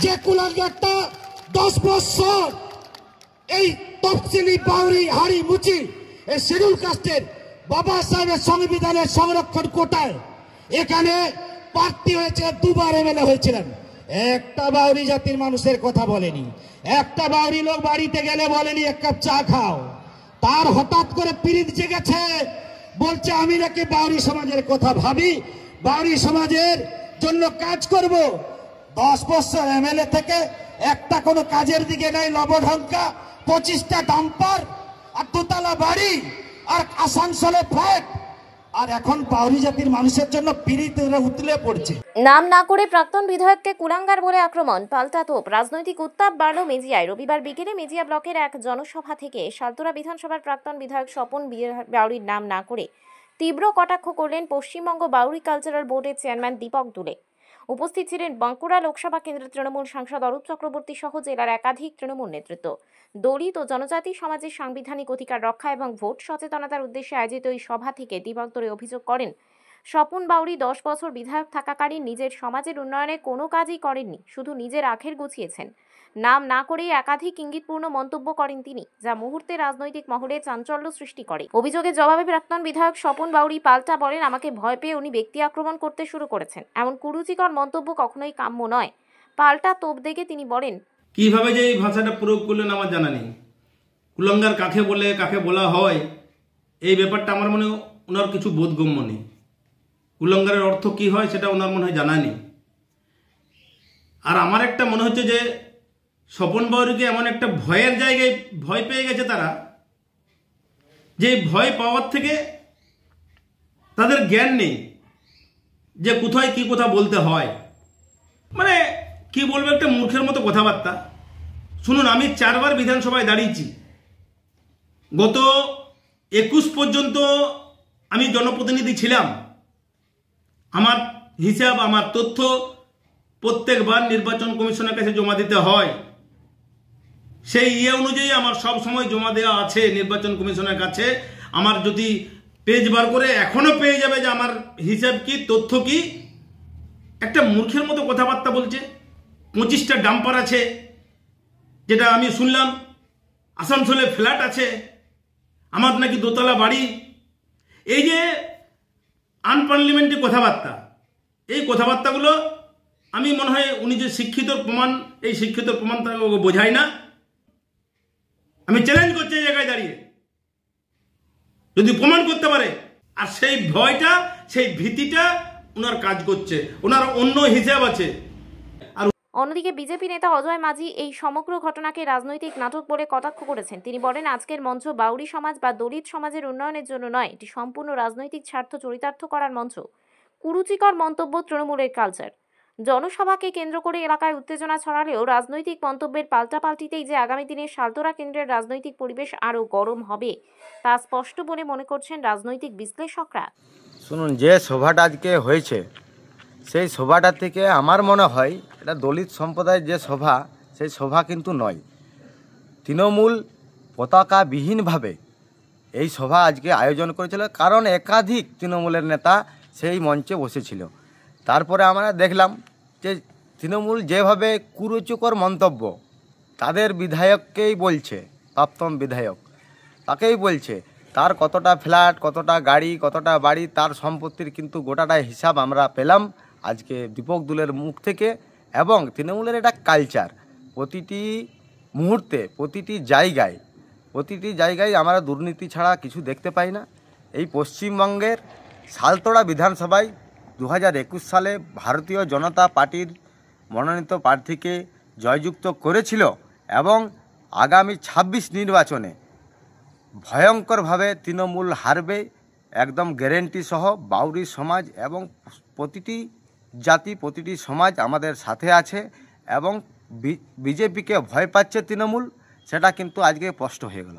যে কুলাঙ্গারটা 10 বছর এই তফসিলি বাউরি হাড়ি মুচি এই শিডিউল কাস্টের বাবা সাহেবের সংবিধানের সংরক্ষণ কোটায় এখানে প্রার্থী হয়েছে, দুবার এমএলএ হয়েছিলেন। একটা বাউরি জাতির মানুষের কথা বলেনি, একটা বাউরি লোক বাড়িতে গেলে বলেনি এক কাপ চা খাও। তার হঠাৎ করে পিরিত জেগেছে, বলছে আমি নাকি বাউরি সমাজের কথা ভাবি, বাউরি সমাজের জন্য কাজ করব। 10 বছর এমএলএ থেকে একটা কোনো কাজের দিকে নেই, লবঢঙ্কা 25টা ডাম্পার আর 2তলা বাড়ি আর আসানসোলে ফ্ল্যাট, আর এখন বাউরি জাতির মানুষের জন্য পিরিত উতলে পড়ছে। নাম না করে প্রাক্তন বিধায়ককে কুলাঙ্গার বলে আক্রমণ, পাল্টা তোপ, রাজনৈতিক উত্তাপ বাড়ল মেজিয়ায়। রবিবার বিকেলে মেজিয়া ব্লকের এক জনসভা থেকে সালতোরা বিধানসভার প্রাক্তন বিধায়ক স্বপন বাউরির নাম না করে তীব্র কটাক্ষ করলেন পশ্চিমবঙ্গ বাউরি কালচারাল বোর্ডের চেয়ারম্যান দীপক দুলে। উপস্থিত ছিলেন বাঁকুড়া লোকসভা কেন্দ্রের তৃণমূল সাংসদ অরূপ চক্রবর্তী সহ জেলার একাধিক তৃণমূল নেতৃত্ব। দলিত ও জনজাতি সমাজের সাংবিধানিক অধিকার রক্ষা এবং ভোট সচেতনতার উদ্দেশ্যে আয়োজিত এই সভা থেকে দীপক দুলে অভিযোগ করেন, স্বপন বাউরি 10 বছর বিধায়ক থাকাকালীন নিজের সমাজের উন্নয়নে কোনো কাজই করেননি, শুধু নিজের আখের গুছিয়েছেন। নাম না করেই একাধিক ইঙ্গিতপূর্ণ মন্তব্য করেন তিনি, যা মুহূর্তে রাজনৈতিক মহলে চাঞ্চল্য সৃষ্টি করে। অভিযোগের জবাবে প্রাক্তন বিধায়ক স্বপন বাউরি পাল্টা বলেন, আমাকে ভয় পেয়ে উনি ব্যক্তি আক্রমণ করতে শুরু করেছেন। এমন কুরুচিকর মন্তব্য কখনোই কাম্য নয়। পাল্টা তোপ দেখে তিনি বলেন, কিভাবে যে এই ভাষাটা প্রয়োগ করলেন আমার জানা নেই। কুলাঙ্গার কাকে বলে, কাকে বলা হয়, এই ব্যাপারটা আমার মনে ওনার কিছু বোধগম্য নেই। কুলাঙ্গারের অর্থ কি হয় সেটা ওনার মনে হয় জানা নেই। আর আমার একটা মনে হচ্ছে যে স্বপন বাউরিকে এমন একটা ভয়ের জায়গায় ভয় পেয়ে গেছে তারা, যে ভয় পাওয়ার থেকে তাদের জ্ঞান নেই যে কোথায় কি কথা বলতে হয়। মানে কি বলবো, একটা মূর্খের মতো কথাবার্তা। শুনুন, আমি 4 বার বিধানসভায় দাঁড়িয়েছি। গত 21 পর্যন্ত আমি জনপ্রতিনিধি ছিলাম। আমার হিসাব, আমার তথ্য প্রত্যেকবার নির্বাচন কমিশনের কাছে জমা দিতে হয়। সেই অনুযায়ী আমার সব সময় জমা দেওয়া আছে নির্বাচন কমিশনের কাছে। আমার যদি পেজ বার করে এখনো পেয়ে যাবে যে আমার হিসাব কি, তথ্য কি। একটা মূর্খের মতো কথাবার্তা বলছে। 25টা ডাম্পার আছে, যেটা আমি শুনলাম। আসানসোলে ফ্ল্যাট আছে, আমার নাকি 2তলা বাড়ি। এই যে আনপার্লিমেন্টারি কথাবার্তা, এই কথাবার্তাগুলো আমি মনে হয় উনি যে শিক্ষিত প্রমাণ, এই শিক্ষিত প্রমাণ তাকে বোঝায় না। আমি চ্যালেঞ্জ করছি এই জায়গায় দাঁড়িয়ে, যদি প্রমাণ করতে পারে। আর সেই ভয়টা, সেই ভীতিটা ওনার কাজ করছে, ওনার অন্য হিসাব আছে। অন্যদিকে বিজেপি নেতা অজয় মাঝি এই সমগ্র ঘটনাকে রাজনৈতিক নাটক বলে কটাক্ষ করেছেন। তিনি বলেন, আজকের মঞ্চ বাউরি সমাজ বা দলিত সমাজের উন্নয়নের জন্য নয়, এটি সম্পূর্ণ রাজনৈতিক স্বার্থ চরিতার্থ করার মঞ্চ। কুরুচিকর মন্তব্য তৃণমূলের কালচার। জনসভাকে কেন্দ্র করে এলাকায় উত্তেজনা ছড়ালেও রাজনৈতিক মন্তব্যের পাল্টাপাল্টিতেই যে আগামী দিনে সালতোরা কেন্দ্রের রাজনৈতিক পরিবেশ আরও গরম হবে তা স্পষ্ট বলে মনে করছেন রাজনৈতিক বিশ্লেষকরা। শুনুন, যে সভাটা আজকে হয়েছে সেই সভাটা থেকে আমার মনে হয় এটা দলিত সম্প্রদায়ের যে সভা, সেই সভা কিন্তু নয়। তৃণমূল পতাকাবিহীনভাবে এই সভা আজকে আয়োজন করেছিল, কারণ একাধিক তৃণমূলের নেতা সেই মঞ্চে বসেছিল। তারপরে আমরা দেখলাম যে তৃণমূল যেভাবে কুরুচিকর মন্তব্য তাদের বিধায়ককেই বলছে, প্রাক্তন বিধায়ক তাকেই বলছে, তার কতটা ফ্ল্যাট, কতটা গাড়ি, কতটা বাড়ি, তার সম্পত্তির কিন্তু গোটাটা হিসাব আমরা পেলাম আজকে দীপক দুলের মুখ থেকে। এবং তৃণমূলের এটা কালচার, প্রতিটি মুহূর্তে, প্রতিটি জায়গায় আমরা দুর্নীতি ছাড়া কিছু দেখতে পাই না। এই পশ্চিমবঙ্গের সালতোরা বিধানসভায় 2021 সালে ভারতীয় জনতা পার্টির মনোনীত প্রার্থীকে জয়যুক্ত করেছিল এবং আগামী 26 নির্বাচনে ভয়ঙ্করভাবে তৃণমূল হারবে, একদম গ্যারেন্টি সহ। বাউরি সমাজ এবং প্রতিটি জাতি, প্রতিটি সমাজ আমাদের সাথে আছে এবং বিজেপিকে ভয় পাচ্ছে তৃণমূল, সেটা কিন্তু আজকে স্পষ্ট হয়ে গেল।